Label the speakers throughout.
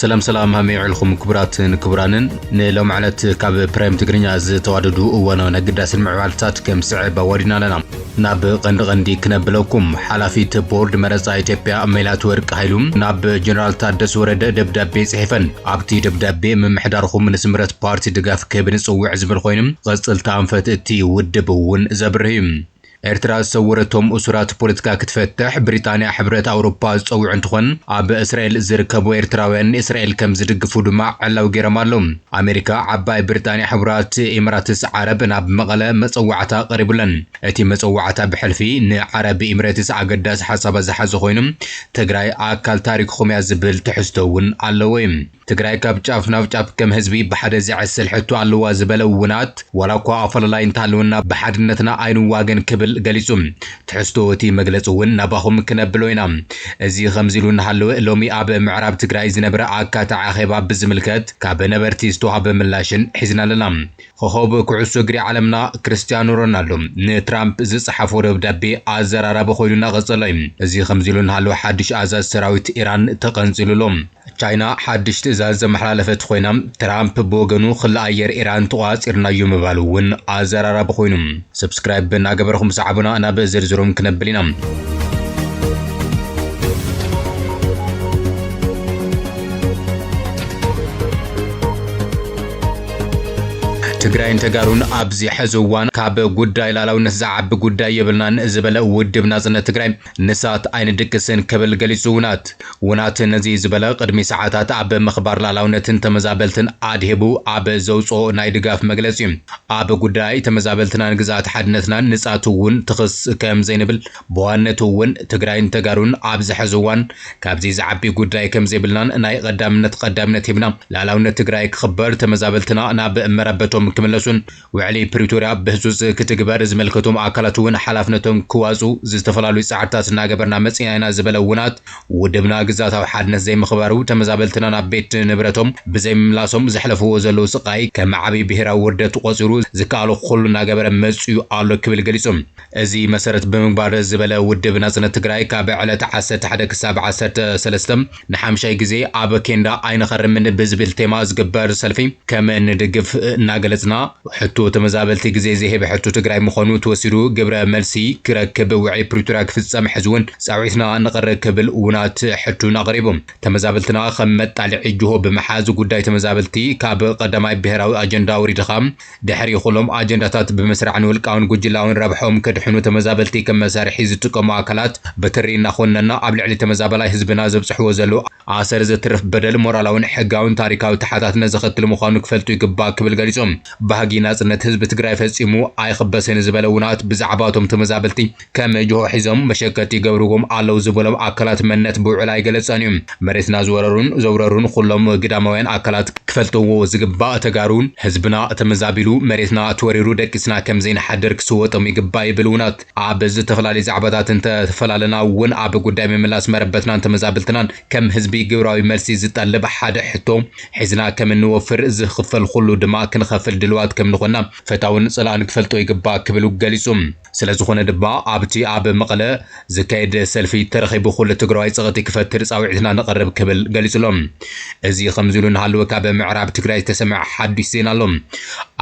Speaker 1: سلام همي علكم كبراتن كبرانن نلو معلت كاب برايم تقرنيا زتواددو وانا نقداس المعوالتات كم سعبا ورنا لنا ناب غندي كنبلوكم حلافيت بورد مرزا إثيوبيا ميلات ورق هايلوم ناب جنرال تادس ورد دبدابي صحيفن ابتي دبدابي من محدارخم من سمرت بارتي دقاف كابن صوع زبل خوينم غزل تانفت اتي ودبون زبرهيم ኤርትራ ሰውረቶም ኡስራት ፖለቲካ ክትፈትሕ ብሪጣንያ ሕብረት አውሮፓ ጽውዕ እንትኾን ኣብ እስራኤል ዝርከቡ ኤርትራውያን እስራኤል ከም ዝድግፉ ድማ ዓላው ገረማሎም ኣሜሪካ ዓባይ ብሪጣንያ ሕብራት ኤሚራትስ ዓረብ ናብ መቐለ መጽዋዕታ ቀሪቡለን እቲ መጽዋዕታ ብሕልፊ ንዓረብ ኤሚራትስ ኣገዳስ ሓሳብ ዝሓዘ ኮይኖም ትግራይ ኣካል ታሪክ ኹምያ ዝብል ትሕዝቶውን ኣለወይም ትግራይ ካብ ጫፍ ናብ ጫፍ ከም ህዝቢ ብሓደ ዝዕስል ሕቶ ኣለዋ ዝበለው ውናት ወላኳ ኣፈላላይ እንታለውና ብሓድነትና ኣይንዋገን ክብል ገሊጹም ትሕዝቶቲ መግለጽውን ናባኹም ክነብሎይና እዚ ከምዚሉ እናሃለወ ሎሚ ኣብ ምዕራብ ትግራይ ዝነበረ ኣካታ ኣኼባ ብዝምልከት ካብ ነበርቲ ዝተዋሃበ ምላሽን ሒዝናለና ኮኸብ ኩዕሶ እግሪ ዓለምና ክርስቲያኖ ሮናልዶ ንትራምፕ ዝጽሓፎ ደብዳቤ ኣዘራራበ ኮይኑና ቀጸለይ እዚ ከምዚሉ እናሃለወ ሓድሽ ኣዛዝ ሰራዊት ኢራን ተቀንጽሉሎም ቻይና ሓድሽ ትእዛዝ ዘመሓላለፈት ኮይና ትራምፕ በወገኑ ክለ ኣየር ኢራን ተቋፂርናዮ ምባሉውን ኣዘራራበ ኮይኑ ሰብስክራይብ እናገበርኩም ሰዓቡና ናብ ዝርዝሮም ክነብሊና ትግራይን ተጋሩን ኣብዚ ሕዝዋን ካብ ጉዳይ ላላውነት ዝዓቢ ጉዳይ የብልናን ዝበለ ውድብ ናጽነት ትግራይ ንሳት ኣይን ድቅስን ከብል ገሊጹውናት ውናት ነዚ ዝበለ ቅድሚ ሰዓታት ኣብ መኽባር ላላውነትን ተመዛበልትን ኣድሂቡ ኣብ ዘውፅኦ ናይ ድጋፍ መግለጺ ኣብ ጉዳይ ተመዛበልትናን ግዛት ሓድነትናን ንጻቱውን ትኽስ ከም ዘይንብል በዋነቱውን ትግራይን ተጋሩን ኣብዚ ሕዝዋን ካብዚ ዝዓቢ ጉዳይ ከም ዘይብልናን ናይ ቀዳምነት ሂብና ላላውነት ትግራይ ክኽበር ተመዛበልትና ናብ መረበቶም كملسون وعلي بريتوريا بهزوز كتجبر زملكتهم أكلتون حلفنتهم كوازو زستفلالو ساعتات ناجبرنا مسيانا زبلونات ودبنا جزات أو حد نزي مخبرو تمزابلتنا نبيت نبرتهم بزي ملاسهم زحلفوا زلو سقاي كما عبي بهرا وردت وقصرو زكالو خلو ناجبر مسيو على كبل جلسهم أزي مسرت بمبار زبلا ودبنا سنة تجراي كابع على تعسة حدك 7 سلستم نحم شيء جزي أبا كندا أين خرم من بزبل تماز جبر سلفي كمان ندقف ناجلت حتو تمزابلتي جزي زي بحتو تقراي مخونو توسيرو قبر ملسي كركب وعي بريتوراك في السام حزون ساويثنا نقركب الونات حتو نقريبهم تمزابلتنا خمت على عجوه بمحاز قداي تمزابلتي كاب قدماي بهراوي اجندا وريدخام دحري خلهم اجنداتات بمسرع نولقاون قجلاون ربحهم كدحنو تمزابلتي كم مسارحي زتقمو اكلات بترينا خوننا قبل علي تمزابلاي حزبنا زبصحو زلو عسر زترف بدل مورالاون حقاون تاريخاوي تحاتاتنا زختل مخانو كفلتو يقبا كبل غليصهم بهاجي ناصنت حزب تግራይ ፈጺሙ ኣይخبسن ዝበለውናት ብዛዕባቶም ተመዛበልቲ ከም ጆሆ ሒዞም መሸከቲ ገብሩዎም ኣለው ዝበሎም ኣካላት መንነት ብውዕላይ ገለጸንዮም መሬትና ዘውረሩን ኩሎም ግዳማውያን ኣካላት ክፈልጥዎ ዝግባእ ተጋሩን ህዝብና ተመዛቢሉ መሬትና ተወሪሩ ደቂስና ከም ዘይንሓድር ክስወጦም ይግባእ ይብሉናት ኣብ ዝተፈላልዩ ዛዕባታትን ተፈላለና ውን ኣብ ጉዳይ መምላስ መረበትናን ተመዛበልትናን ከም ህዝቢ ግብራዊ መልሲ ዝጠልብ ሓደ ሕቶ ሒዝና ከም እንወፍር ዝኽፈል ኩሉ ድማ ክንኸፍል ድልዋት ከም ንኾና ፈታውን ጽላን ክፈልጦ ይግባእ ክብሉ ገሊጹም ስለዝኾነ ድማ ኣብቲ ኣብ መቐለ ዝካየድ ሰልፊ ተረኺቡ ኩሉ ትግራይ ጽቕቲ ክፈትር ጻውዒትና ነቐርብ ክብል ገሊጹሎም እዚ ከምዚሉ ንሃለወ ካብ ምዕራብ ትግራይ ተሰምዐ ሓድሽ ዜና ኣሎም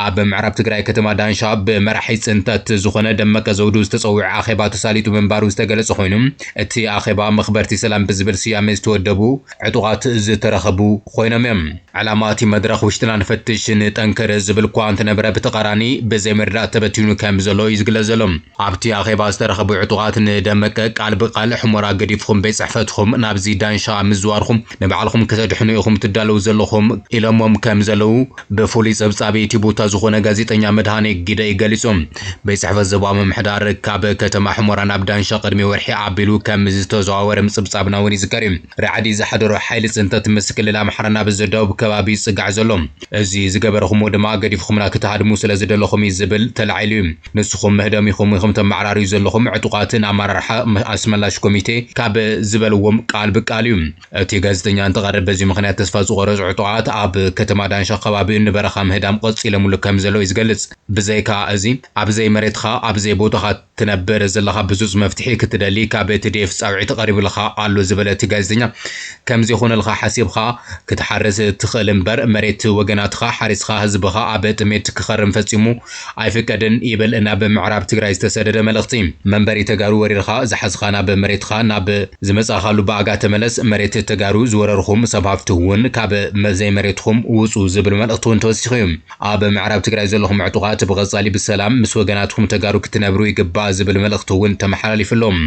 Speaker 1: ኣብ ምዕራብ ትግራይ ከተማ ዳንሻ ብመራሒ ጽንተት ዝኾነ ደመቀ ዘውዱ ዝተጸውዐ ኣኼባ ተሳሊጡ መንባሩ ዝተገለጸ ኮይኑ እቲ ኣኼባ መኽበርቲ ሰላም ብዝብል ስያሜ ዝተወደቡ ዕጡቓት ዝተረኸቡ ኮይኖም እዮም ዓላማቲ መድረኽ ውሽጥና ንፈትሽ ንጠንከር ዝብል እኳ እንተነበረ ብተቃራኒ በዘይ መርዳእታ ተበቲኑ ከም ዘሎ ይዝግለጸሎም ኣብቲ ኣኼባ ዝተረኸቡ ዕጡቓት ንደመቀ ቃል ብቃል ሕሞራ ገዲፍኩም ቤት ጽሕፈትኩም ናብዚ ዳንሻ ምዝዋርኩም ንባዕልኩም ከተድሕኑ ኢኹም ትዳለው ዘለኹም ኢሎሞም ከም ዘለው ብፍሉይ ጸብጻቢ እቲ ቦታ ዝኾነ ጋዜጠኛ መድሃኔ ጊደ ይገሊጾም ቤት ጽሕፈት ዞባ ምምሕዳር ካብ ከተማ ሕሞራ ናብ ዳንሻ ቅድሚ ወርሒ ኣቢሉ ከም ዝተዘዋወረ ምጽብጻብና እውን ይዝከር ራዕዲ ዝሓደሮ ሓይሊ ጽንተት ምስ ክልል ኣምሓራ ናብ ዝደቡብ ከባቢ ጽጋዕ ዘሎ እዚ ዝገበረኹም ድማ ገዲፍ ተሳቲፍኩምና ክትሃድሙ ስለ ዝደለኹም ዝብል ተላዒሉ ንስኹም ምህደሚኹም ኢኹም ተመዓራርዩ ዘለኹም ዕጡቃትን ኣመራርሓ ኣስመላሽ ኮሚቴ ካብ ዝበልዎም ቃል ብቃል እዩ እቲ ጋዜጠኛ እንተቀረበ በዚ ምክንያት ተስፋ ዝቆረጹ ዕጡቃት ኣብ ከተማ ዳንሻ ከባቢ ንበረኻ ምህዳም ቀፂሎሙሉ ከም ዘሎ ይዝገልጽ ብዘይካ እዚ ኣብዘይ መሬትኻ ኣብዘይ ቦታኻ ትነብር ዘለኻ ብዙጽ መፍትሒ ክትደሊ ካብ TDF ጻውዒት ቀሪብልኻ ኣሎ ዝበለ እቲ ጋዜጠኛ ከምዚ ይኹንልኻ ሓሲብኻ ክትሓርስ ትኽእል እምበር መሬት ወገናትኻ ሓሪስኻ ህዝብኻ ኣብ ጥሜት ክኸርም ፈጺሙ ኣይፍቀድን ይብል ናብ ምዕራብ ትግራይ ዝተሰደደ መልእኽቲ መንበሪ ተጋሩ ወሪርኻ ዝሓዝኻ ናብ መሬትኻ ናብ ዝመጻኻሉ ባጋ ተመለስ መሬት ተጋሩ ዝወረርኹም ሰባፍቲ እውን ካብ መዘይ መሬትኹም ውጹ ዝብል መልእኽቲ እውን ተወሲኹ እዩ ኣብ ምዕራብ ትግራይ ዘለኹም ዕጡቃት ብቐጻሊ ብሰላም ምስ ወገናትኩም ተጋሩ ክትነብሩ ይግባእ ዝብል መልእኽቲ እውን ተመሓላሊፍሎም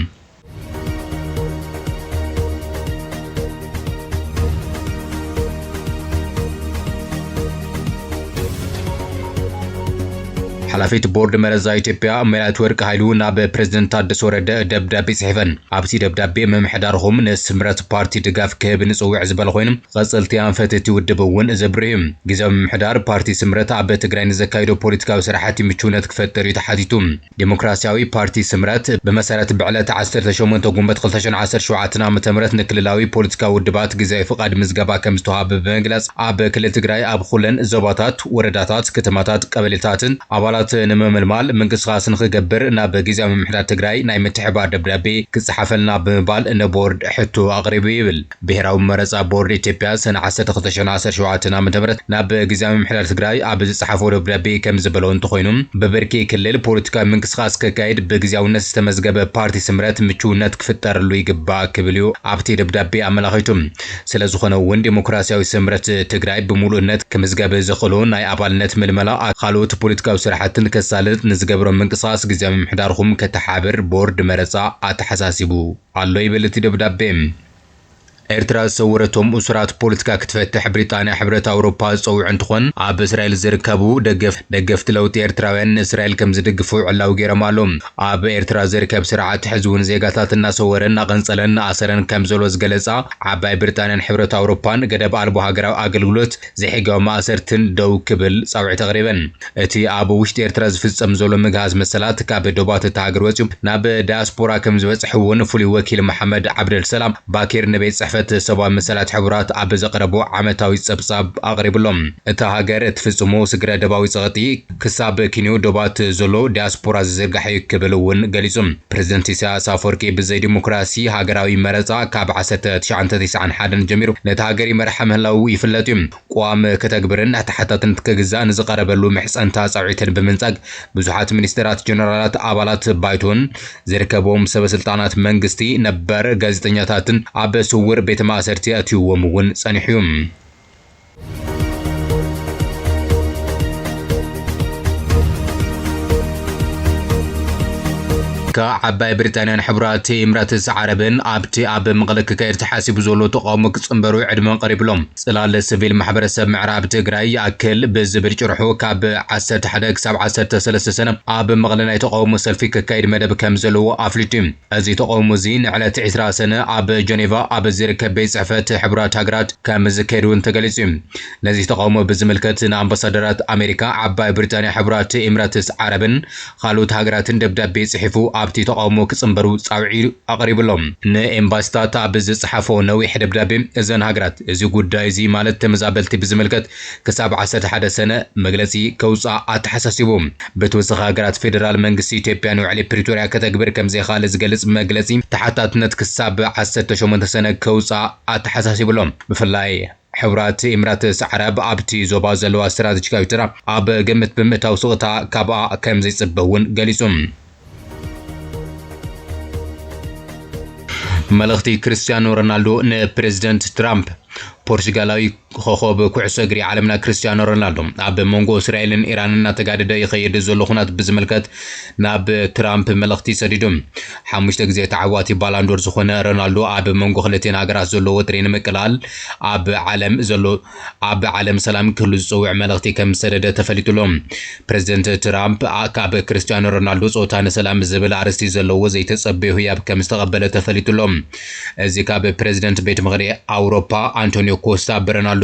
Speaker 1: حلفيت بورد مرزا إثيوبيا ملات ورق هايلو ناب بريزيدنت تادس ورده دبدابي صحيفن ابتي دبدابي ممحدارهم نسمرت بارتي دغاف كهب نصوع زبل خوينم قصلتي انفتتي ودبون زبريم غزاو ممحدار بارتي سمرت اب تግራይ نزكايدو بوليتيكاو سرحات مچونت كفتر يتحديتم ديمقراسياوي بارتي سمرت بمسارات بعلت 18 غنبت 2017 عام نكللاوي بوليتيكاو ودبات غزاي فقاد مزغبا كمستوهاب بمغلاص اب كل تግራይ اب خلن زباتات ورداتات كتماتات قبليتاتن ابالات نمملمال منقسقاسن خجبر ناب غزاو ممحدار تግራይ ናይ ምትሕባር ደብዳቤ ክጽሓፈልና ብምባል ነቦርድ ሕቶ ኣቅሪቡ ይብል ብሄራዊ መረጻ ቦርድ ኢትዮጵያ ሰነ 2017 ዓ.ም ናብ غزاو ممحدار تግራይ ኣብ ዝጽሓፈ ደብዳቤ ከም ዝበለው እንትኾይኑም በበርኪ ክልል ፖለቲካዊ ምንቅስቃስ ከካይድ በግዚያውነት ዝተመዝገበ ፓርቲ ስምረት ምቹነት ክፍጠርሉ ይግባእ ክብልዩ ኣብቲ ደብዳቤ ኣመላኺቱም ስለዝኾነ እውን ዲሞክራሲያዊ ስምረት ትግራይ ብሙሉነት ክምዝገበ ዝኽእሉ ናይ ኣባልነት ምልመላ ካልኦት ፖለቲካዊ ስራሕትን ከሳልጥ ንዝገብሮም ምንቅስቃስ غزاو ممحدارኹም ከተሓብር ቦርድ መረጻ ኣተሓሳሲቡ ኣሎ ይብል እቲ ደብዳቤ ኤርትራ ሰውረቶም ኡስራት ፖለቲካ ክትፈትሕ ብሪጣንያ ሕብረት ኣውሮፓ ፀውዕ እንትኾን ኣብ እስራኤል ዝርከቡ ደገፍቲ ለውጢ ኤርትራውያን እስራኤል ከም ዝድግፉ ዕላው ገይሮም ኣሎም ኣብ ኤርትራ ዝርከብ ስርዓት ሕዝቡን ዜጋታት እናሰወረን ኣቐንጸለን ኣሰረን ከም ዘሎ ዝገለጻ ዓባይ ብሪጣንያን ሕብረት ኣውሮፓን ገደብ ኣልቦ ሃገራዊ ኣገልግሎት ዘይሕጋዊ ማእሰርትን ደው ክብል ፀውዒ ተቕሪበን እቲ ኣብ ውሽጢ ኤርትራ ዝፍጸም ዘሎ ምግሃዝ መሰላት ካብ ዶባት እቲ ሃገር ወፂኡ ናብ ዳያስፖራ ከም ዝበጽሕ እውን ፍሉይ ወኪል መሐመድ ዓብደል ሰላም ባኬር ንቤት ጽሕፈት ሰብኣዊ መሰላት ሕብራት ኣብ ዘቕረቡ ዓመታዊ ጸብጻብ ኣቕሪብሎም እታ ሃገር እትፍጽሞ ስግረ ደባዊ ጸቕጢ ክሳብ ኪንዮ ዶባት ዘሎ ዲያስፖራ ዝዝርጋሕ ክብል እውን ገሊጹም ፕሬዝደንት ኢሳያስ ኣፈወርቂ ብዘይ ዲሞክራሲ ሃገራዊ መረጻ ካብ 1991 ጀሚሩ ነታ ሃገር ይመርሐ ምህላው ይፍለጥ እዩ ቋም ከተግብርን ኣተሓታትን ክግዛእ ንዝቐረበሉ ምሕጸንታ ጻውዒትን ብምንጻግ ብዙሓት ሚኒስትራት ጀነራላት ኣባላት ባይቶን ዝርከቦም ሰበስልጣናት መንግስቲ ነበር ጋዜጠኛታትን ኣብ ስውር ቤተ ማእሰርቲ ኣትይዎም እውን ጸኒሕዮም كعباي بريطانيا حبرات إمارات عربين أبتي أب مغلق كير تحاسب زولو تقاوم كصنبرو عدمان قريب لهم صلال السفيل محبرسة معراب تقراي أكل بزبر جرحو كاب 11 سنة أب مغلنا يتقاوم سلفي كير مدب كمزلو أفليتيم أزي تقاوم زين على 10 سنة أب جنيفا أب زيرك بيس عفات حبرات هاجرات كمزكيرون تقليزيم نزي تقاوم بزملكة أمباسادرات أمريكا عباي بريطانيا حبرات إمارات عربين خالوت هاجرات دبدب بيس حفو ኣብቲ ተቃውሞ ክጽንበሩ ጻውዒ ኣቕሪብሎም ንኤምባሲታት ኣብ ዝጽሓፈው ነዊሕ ደብዳቤ እዘን ሃገራት እዚ ጉዳይ እዚ ማለት ተመዛበልቲ ብዝመልከት ክሳብ 11 ሰነ መግለጺ ከውጻእ ኣተሓሳሲቦም በተወሰኺ ሃገራት ፌደራል መንግስቲ ኢትዮጵያ ንውዕሊ ፕሪቶሪያ ከተግብር ከም ዘይኻለ ዝገልጽ መግለጺ ተሓታትነት ክሳብ 18 ሰነ ከውጻእ ኣተሓሳሲብሎም ብፍላይ حبرات إمارات عرب أبتي زوبا زلوا استراتيجيكاዊ ተራ ኣብ ግምት ብምእታው ስቕታ ካብኣ ከም ዘይጽበውን ገሊጹም ملغتي كريستيانو رونالدو بريزيدنت ترامب بورتغالي خخوب كعسو اجري عالمنا كريستيانو رونالدو اب مونغو اسرائيلن ايرانن تغادد يخيد زلو خنات بزملكت ناب ترامب ملغتي سديدوم حمشت غزي تعواتي بالاندور زخونه رونالدو اب مونغو خلتين هاغرات زلو وترين مقلال اب عالم سلام كل زوع ملغتي كم سدد تفليتلوم بريزيدنت ترامب اب كريستيانو رونالدو صوتان سلام زبل ارستي زلو زي تصبيه ياب كم استقبل تفليتلوم ازي كاب بريزيدنت بيت مغري اوروبا انتونيو አንቶኒዮ ኮስታ በሮናልዶ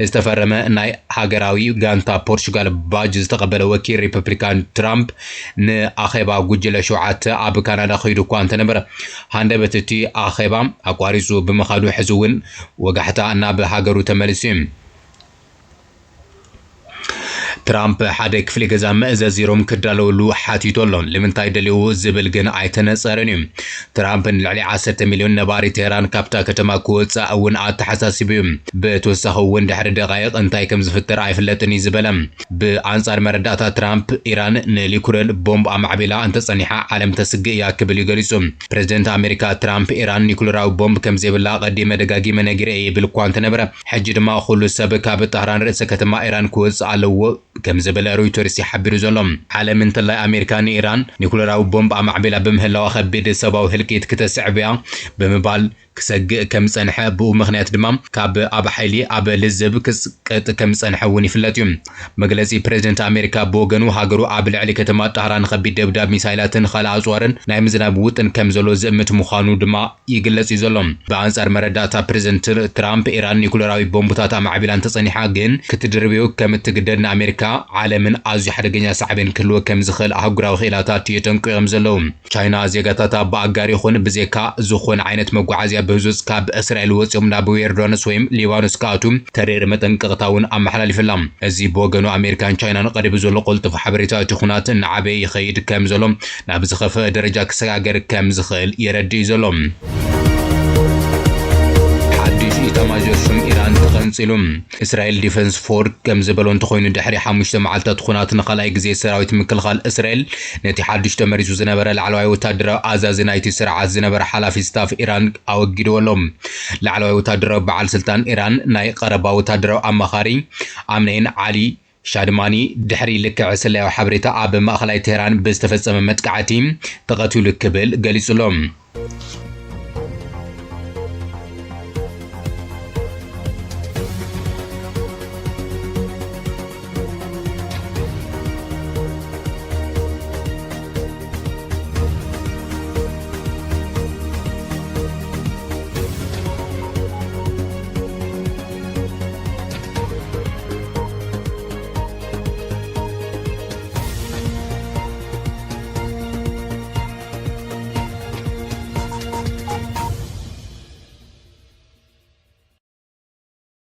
Speaker 1: ዝተፈረመ ናይ ሃገራዊ ጋንታ ፖርቹጋል ባጅ ዝተቀበለ ወኪል ሪፐብሊካን ትራምፕ ንአኼባ ጉጅለ ሸውዓተ ኣብ ካናዳ ኸይዱ እኳ እንተነበረ ሃንደበት እቲ አኼባ አቋሪጹ ብምኻዱ ሕዝውን ወጋሕታ ናብ ሃገሩ ተመልሱ ትራምፕ ሓደ ክፍሊ ገዛ መእዘዚሮም ክዳለውሉ ሓቲቶሎም ንምንታይ ደልዩ ዝብል ግን ኣይተነጸረን እዩ ትራምፕ ንልዕሊ 10 ሚልዮን ነባሪ ቴህራን ካብታ ከተማ ክወፅእ እውን ኣተሓሳሲቡ እዩ ብተወሳኺ እውን ድሕሪ ደቃይቕ እንታይ ከም ዝፍጠር ኣይፍለጥን እዩ ዝበለ ብኣንጻር መረዳእታ ትራምፕ ኢራን ንኒኩለር ቦምብ ኣማዕቢላ እንተጸኒሓ ዓለም ተስግእ እያ ክብል እዩ ገሊጹ ፕሬዚደንት ኣሜሪካ ትራምፕ ኢራን ኒኩለራዊ ቦምብ ከም ዘይብላ ቀዲመ ደጋጊመ ነጊረ ይብል እኳ እንተነበረ ሕጂ ድማ ኩሉ ሰብ ካብ ጠህራን ርእሰ ከተማ ኢራን ክወፅእ ኣለዎ كم زبل رويترز يحبر زلهم على من طلع أمريكا إيران نيكولراو بومب أم عبيلا بمهلا وخبيد سباو هلكيت كتسعبيا بمبال كسج كم سنحة بو مغنيات دمام كاب أب حيلي أب لزب كم سنحة ونفلاتيوم مجلسي بريزيدنت أمريكا بوغنو هاجرو أبل على كتمات طهران خبيد دبداب ميسايلات خلا أزوارن نايم زنابوتن كم زلو زمت مخانو دما يجلس يزلهم بعنصر مرداتا بريزيدنت ترامب إيران نيكولراوي بومبتات أم عبيلا تصنيحا جن كتدربيو كم تقدرنا أمريكا عالمن أزي حرجنيا صعبين كلو كم زخل أهجراو خيلاتات يتنقو يمزلهم چاينا زيغاتاتا باقاري خون بزيكا زخون عينت مقعازيا بهزوز كاب إسرائيل وصيوم نابو يردونس ويم ليوانوس كاتوم ترير متن قطاون أم حلال فلام ازي بوغنو أمريكان چاينا قريب زولو قلت فحبريتا تخونات نعبي يخيد كم زلوم نابزخف درجة كساقر كم زخل يردي زلوم تماجر شم إيران تقنصلهم إسرائيل ديفنس فور كم زبلون تخوين دحري حمشت معلتا تخونات نخلاي جزي سراويت مكلخال إسرائيل نتي حدش تمريزو زنبر العلوي وتدرا أزاز نايتي سرعة زنبر حلافي ستاف إيران أو جدولهم العلوي وتدرا بعل سلطان إيران ناي قربا وتدرا أمخاري أمنين علي شادماني دحري لك عسلا وحبريتا أب مأخلاي تهران بستفز متقعتيم تقتل الكبل قاليسلهم